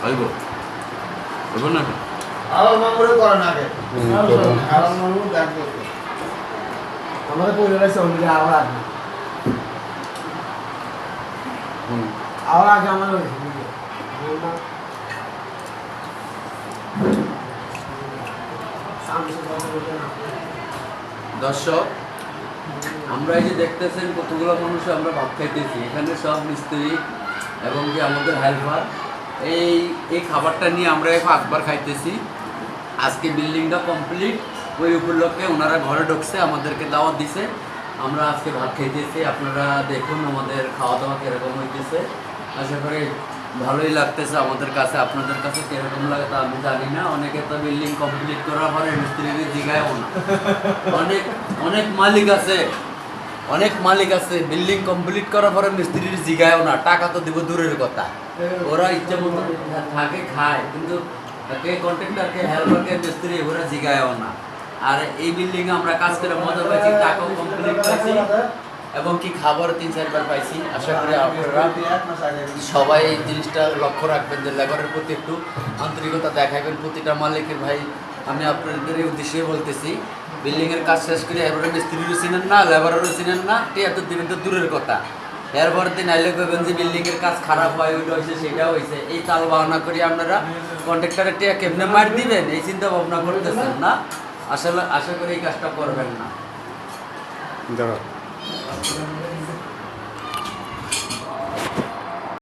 আইব আইব না আবার মামুরে করে না আগে আবার মামুর গান করতে আমাদের পরিবারের সঙ্গে আবার আগে আবার আগে আমার দর্শক আমরা এই যে দেখতেছেন কতগুলো মানুষ আমরা ভাত খাইতেছি এখানে সব মিস্ত্রি এবং যে আমাদের হেল্পার এই খাবারটা নিয়ে আমরা 5বার খাইতেছি আজকে বিল্ডিংটা কমপ্লিট ওই উপলক্ষে ওনারা ঘরে ঢুকছে আমাদেরকে দাওয়াত দিছে আমরা আজকে ভাত খাইতেছি আপনারা দেখুন আমাদের খাওয়া দাওয়া কীরকম হইতেছে আশা করি ভালোই লাগতেছে আমাদের কাছে আপনাদের কাছে কীরকম লাগে তা আমি জানি না অনেকে তো বিল্ডিং কমপ্লিট করার পরে মিস্ত্রিকে জিগায়ও না অনেক অনেক মালিক আছে বিল্ডিং কমপ্লিট করার পরে মিস্ত্রির জিগায়ও না টাকা তো দিব দূরের কথা ওরা ইচ্ছা মতো থাকে খায় কিন্তু কন্ট্রাক্টরকে হেল্পারকে মিস্ত্রি ওরা জিগায়ও না আর এই বিল্ডিং এ আমরা কাজ করে মজা পাইছি টাকাও কমপ্লিট পাইছি এবং কি খাবার 3-4বার পাইছি আশা করি আপনারা সবাই এই জিনিসটা লক্ষ্য রাখবেন যে লেবারের প্রতি একটু আন্তরিকতা দেখাবেন প্রতিটা মালিকের ভাই আমি আপনাদের এই উদ্দেশ্যে বলতেছি বিল্ডিং এর কাজ শেষ করে এরপরে মিস্ত্রিরও চিনেন না লেবারেরও চিনেন না এত দিন তো দূরের কথা এরপর দিন আইলে কইবেন যে বিল্ডিং এর কাজ খারাপ হয় ওইটা হয়েছে সেটা হয়েছে এই তাল বাহানা করি আপনারা কন্ট্রাক্টরের টিয়া কেমনে মার দিবেন এই চিন্তা ভাবনা করতেছেন না আসলে আশা করি এই কাজটা করবেন না